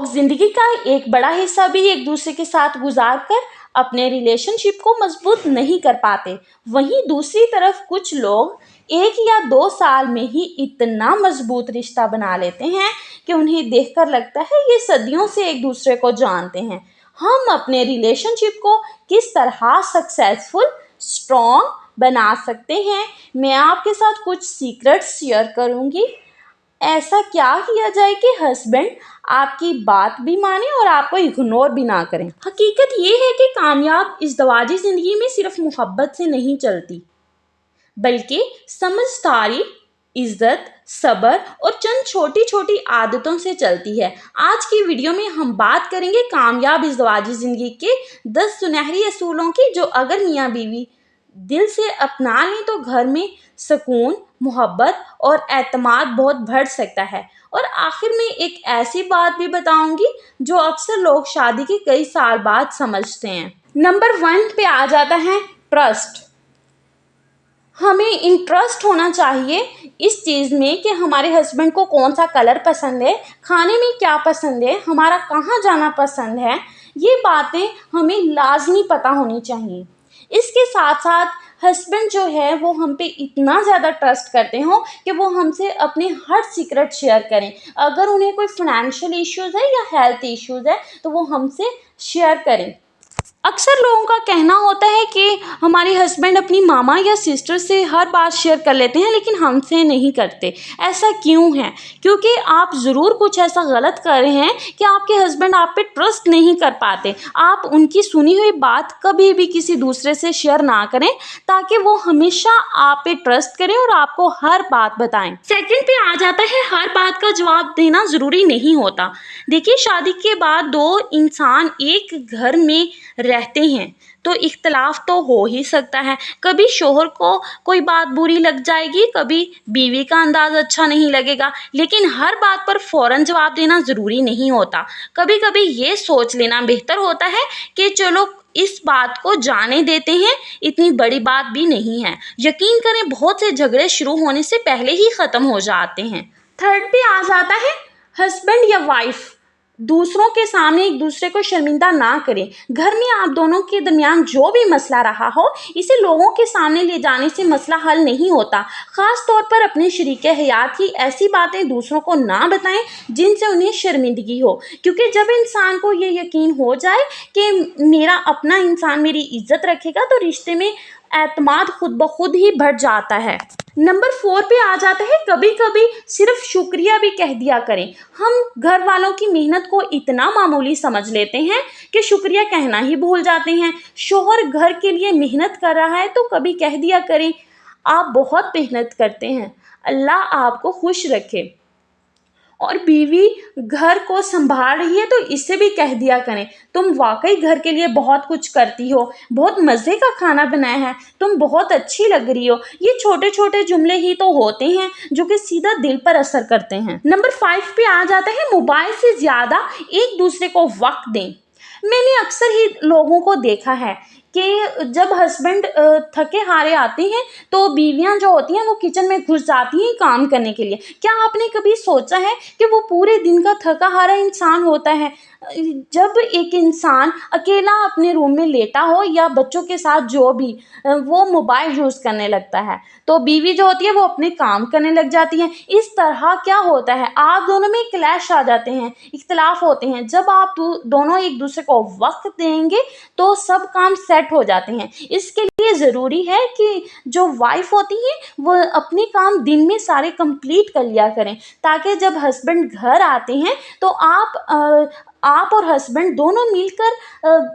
लोग ज़िंदगी का एक बड़ा हिस्सा भी एक दूसरे के साथ गुजार कर अपने रिलेशनशिप को मजबूत नहीं कर पाते, वहीं दूसरी तरफ कुछ लोग 1 या 2 साल में ही इतना मजबूत रिश्ता बना लेते हैं कि उन्हें देखकर लगता है ये सदियों से एक दूसरे को जानते हैं। हम अपने रिलेशनशिप को किस तरह सक्सेसफुल, स्ट्रॉन्ग बना सकते हैं, मैं आपके साथ कुछ सीक्रेट्स शेयर करूंगी। ऐसा क्या किया जाए कि हस्बैंड आपकी बात भी माने और आपको इग्नोर भी ना करें। हकीकत ये है कि कामयाब इज़्दवाजी ज़िंदगी में सिर्फ मोहब्बत से नहीं चलती, बल्कि समझदारी, इज्जत, सब्र और चंद छोटी छोटी आदतों से चलती है। आज की वीडियो में हम बात करेंगे कामयाब इज़्दवाजी ज़िंदगी के 10 सुनहरी असूलों की, जो अगर मियाँ बीवी दिल से अपना लें तो घर में सुकून, मोहब्बत और एतमाद बहुत बढ़ सकता है। और आखिर में एक ऐसी बात भी बताऊंगी जो अक्सर लोग शादी के कई साल बाद समझते हैं। नंबर 1 पे आ जाता है ट्रस्ट। हमें इंटरेस्ट होना चाहिए इस चीज़ में कि हमारे हस्बैंड को कौन सा कलर पसंद है, खाने में क्या पसंद है, हमारा कहाँ जाना पसंद है, ये बातें हमें लाजमी पता होनी चाहिए। इसके साथ साथ हस्बैंड जो है वो हम पे इतना ज़्यादा ट्रस्ट करते हो कि वो हमसे अपने हर सीक्रेट शेयर करें। अगर उन्हें कोई फाइनेंशियल इश्यूज़ है या हेल्थ इश्यूज़ है तो वो हमसे शेयर करें। अक्सर लोगों का कहना होता है कि हमारे हस्बैंड अपनी मामा या सिस्टर से हर बात शेयर कर लेते हैं लेकिन हमसे नहीं करते। ऐसा क्यों है? क्योंकि आप ज़रूर कुछ ऐसा गलत कर रहे हैं कि आपके हस्बैंड आप पे ट्रस्ट नहीं कर पाते। आप उनकी सुनी हुई बात कभी भी किसी दूसरे से शेयर ना करें ताकि वो हमेशा आप पे ट्रस्ट करें और आपको हर बात बताएं। सेकंड पे आ जाता है हर बात का जवाब देना ज़रूरी नहीं होता। देखिए, शादी के बाद 2 इंसान एक घर में रहते हैं तो इख्तलाफ तो हो ही सकता है। कभी शोहर को कोई बात बुरी लग जाएगी, कभी बीवी का अंदाज अच्छा नहीं लगेगा, लेकिन हर बात पर फौरन जवाब देना ज़रूरी नहीं होता। कभी कभी ये सोच लेना बेहतर होता है कि चलो इस बात को जाने देते हैं, इतनी बड़ी बात भी नहीं है। यकीन करें, बहुत से झगड़े शुरू होने से पहले ही ख़त्म हो जाते हैं। थर्ड पे आ जाता है हस्बैंड या वाइफ दूसरों के सामने एक दूसरे को शर्मिंदा ना करें। घर में आप दोनों के दरमियान जो भी मसला रहा हो, इसे लोगों के सामने ले जाने से मसला हल नहीं होता। ख़ास तौर पर अपने शरीके हयात की ऐसी बातें दूसरों को ना बताएं जिनसे उन्हें शर्मिंदगी हो, क्योंकि जब इंसान को ये यकीन हो जाए कि मेरा अपना इंसान मेरी इज्जत रखेगा तो रिश्ते में एतमाद खुद ब खुद ही बढ़ जाता है। नंबर 4 पे आ जाता है कभी कभी सिर्फ शुक्रिया भी कह दिया करें। हम घर वालों की मेहनत को इतना मामूली समझ लेते हैं कि शुक्रिया कहना ही भूल जाते हैं। शोहर घर के लिए मेहनत कर रहा है तो कभी कह दिया करें, आप बहुत मेहनत करते हैं, अल्लाह आपको खुश रखे। और बीवी घर को संभाल रही है तो इसे भी कह दिया करें, तुम वाकई घर के लिए बहुत कुछ करती हो, बहुत मज़े का खाना बनाया है, तुम बहुत अच्छी लग रही हो। ये छोटे छोटे जुमले ही तो होते हैं जो कि सीधा दिल पर असर करते हैं। नंबर 5 पे आ जाता है मोबाइल से ज़्यादा एक दूसरे को वक्त दें। मैंने अक्सर ही लोगों को देखा है कि जब हस्बैंड थके हारे आते हैं तो बीवियां जो होती हैं वो किचन में घुस जाती हैं काम करने के लिए। क्या आपने कभी सोचा है कि वो पूरे दिन का थका हारा इंसान होता है? जब एक इंसान अकेला अपने रूम में लेटा हो या बच्चों के साथ जो भी वो मोबाइल यूज़ करने लगता है तो बीवी जो होती है वो अपने काम करने लग जाती है। इस तरह क्या होता है, आप दोनों में क्लैश आ जाते हैं, इख्तलाफ होते हैं। जब आप दोनों एक दूसरे को वक्त देंगे तो सब काम सेट हो जाते हैं। इसके लिए ज़रूरी है कि जो वाइफ होती हैं वो अपने काम दिन में सारे कंप्लीट कर लिया करें, ताकि जब हस्बैंड घर आते हैं तो आप और हस्बैंड दोनों मिलकर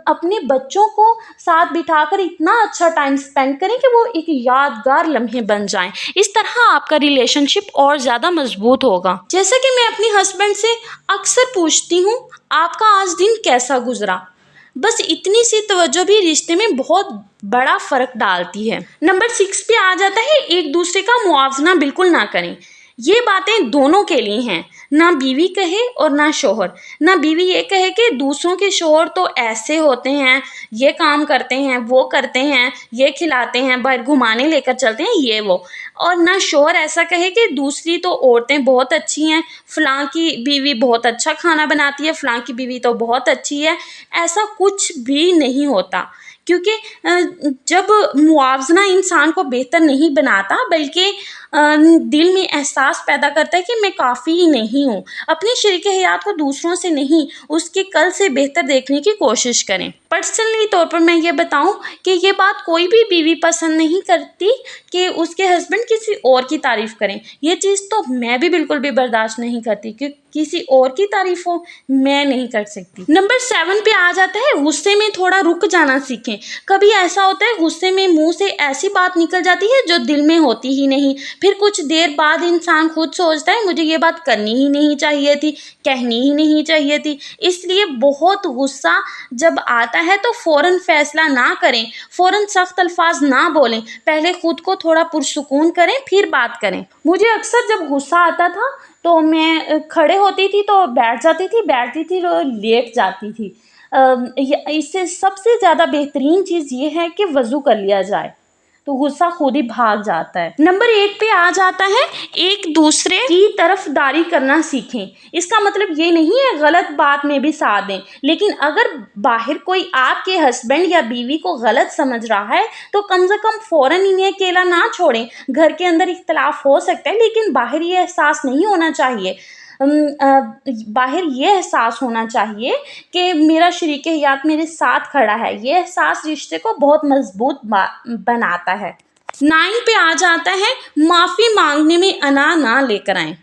अपने बच्चों को साथ बिठाकर इतना अच्छा टाइम स्पेंड करें कि वो एक यादगार लम्हे बन जाएं। इस तरह आपका रिलेशनशिप और ज़्यादा मजबूत होगा। जैसा कि मैं अपने हस्बैंड से अक्सर पूछती हूँ, आपका आज दिन कैसा गुजरा? बस इतनी सी तवज्जो भी रिश्ते में बहुत बड़ा फ़र्क डालती है। नंबर 6 पे आ जाता है एक दूसरे का मुआवजा बिल्कुल ना करें। ये बातें दोनों के लिए हैं, ना बीवी कहे और ना शोहर। ना बीवी ये कहे कि दूसरों के शोहर तो ऐसे होते हैं, ये काम करते हैं, वो करते हैं, ये खिलाते हैं, बाहर घुमाने लेकर चलते हैं, ये वो। और ना शोहर ऐसा कहे कि दूसरी तो औरतें बहुत अच्छी हैं, फलां की बीवी बहुत अच्छा खाना बनाती है, फलां की बीवी तो बहुत अच्छी है। ऐसा कुछ भी नहीं होता, क्योंकि जब मुआवजा इंसान को बेहतर नहीं बनाता बल्कि दिल में एहसास पैदा करता है कि मैं काफ़ी नहीं हूँ। अपनी शरीक हयात को दूसरों से नहीं, उसके कल से बेहतर देखने की कोशिश करें। पर्सनली तौर पर मैं ये बताऊं कि ये बात कोई भी बीवी पसंद नहीं करती कि उसके हस्बैंड किसी और की तारीफ़ करें। ये चीज़ तो मैं भी बिल्कुल भी बर्दाश्त नहीं करती कि किसी और की तारीफ़ हो, मैं नहीं कर सकती। नंबर 7 पे आ जाता है, गुस्से में थोड़ा रुक जाना सीखें। कभी ऐसा होता है गुस्से में मुंह से ऐसी बात निकल जाती है जो दिल में होती ही नहीं, फिर कुछ देर बाद इंसान खुद सोचता है मुझे ये बात करनी ही नहीं चाहिए थी, कहनी ही नहीं चाहिए थी। इसलिए बहुत गुस्सा जब आता है तो फ़ौरन फैसला ना करें, फ़ौरन सख्त अल्फाज ना बोलें, पहले खुद को थोड़ा पुरसुकून करें फिर बात करें। मुझे अक्सर जब गुस्सा आता था तो मैं खड़े होती थी तो बैठ जाती थी, बैठती थी तो लेट जाती थी। इससे सबसे ज़्यादा बेहतरीन चीज़ ये है कि वज़ू कर लिया जाए तो गुस्सा खुद ही भाग जाता है। नंबर 8 पे आ जाता है, एक दूसरे की तरफदारी करना सीखें। इसका मतलब ये नहीं है गलत बात में भी साथ दें, लेकिन अगर बाहर कोई आपके हस्बैंड या बीवी को गलत समझ रहा है तो कम से कम फ़ौरन इन्हें अकेला ना छोड़ें। घर के अंदर इख्तलाफ हो सकता है लेकिन बाहर ये एहसास नहीं होना चाहिए। बाहर ये एहसास होना चाहिए कि मेरा शरीक हयात मेरे साथ खड़ा है। ये एहसास रिश्ते को बहुत मजबूत बनाता है। 9 पे आ जाता है, माफ़ी मांगने में अना ना लेकर आएं।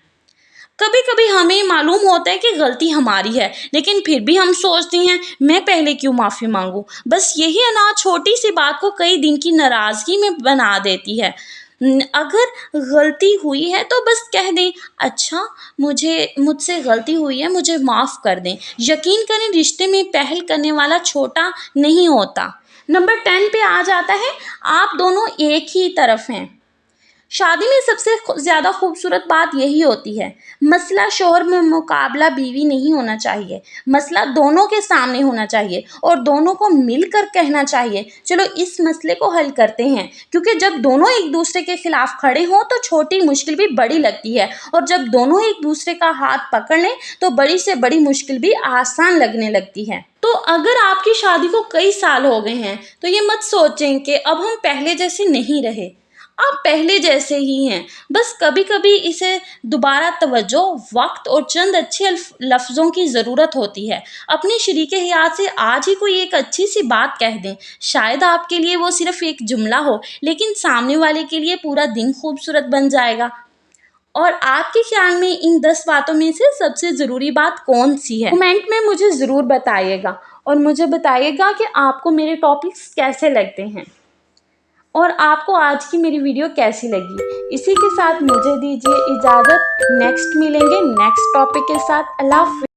कभी कभी हमें मालूम होता है कि गलती हमारी है, लेकिन फिर भी हम सोचते हैं मैं पहले क्यों माफ़ी मांगूं। बस यही अना छोटी सी बात को कई दिन की नाराज़गी में बना देती है। अगर गलती हुई है तो बस कह दें अच्छा मुझसे गलती हुई है, मुझे माफ़ कर दें। यकीन करें रिश्ते में पहल करने वाला छोटा नहीं होता। नंबर 10 पे आ जाता है, आप दोनों एक ही तरफ हैं। शादी में सबसे ज़्यादा खूबसूरत बात यही होती है। मसला शौहर में मुकाबला बीवी नहीं होना चाहिए, मसला दोनों के सामने होना चाहिए और दोनों को मिलकर कहना चाहिए चलो इस मसले को हल करते हैं। क्योंकि जब दोनों एक दूसरे के खिलाफ खड़े हों तो छोटी मुश्किल भी बड़ी लगती है, और जब दोनों एक दूसरे का हाथ पकड़ लें तो बड़ी से बड़ी मुश्किल भी आसान लगने लगती है। तो अगर आपकी शादी को कई साल हो गए हैं तो ये मत सोचें कि अब हम पहले जैसे नहीं रहे। आप पहले जैसे ही हैं, बस कभी कभी इसे दोबारा तवज्जो, वक्त और चंद अच्छे लफ्ज़ों की ज़रूरत होती है। अपने शरीक हयात से आज ही कोई एक अच्छी सी बात कह दें। शायद आपके लिए वो सिर्फ एक जुमला हो, लेकिन सामने वाले के लिए पूरा दिन खूबसूरत बन जाएगा। और आपके ख्याल में इन 10 बातों में से सबसे ज़रूरी बात कौन सी है? कमेंट में मुझे ज़रूर बताइएगा, और मुझे बताइएगा कि आपको मेरे टॉपिक्स कैसे लगते हैं और आपको आज की मेरी वीडियो कैसी लगी। इसी के साथ मुझे दीजिए इजाज़त। नेक्स्ट मिलेंगे नेक्स्ट टॉपिक के साथ। अल्लाह हाफ़िज़।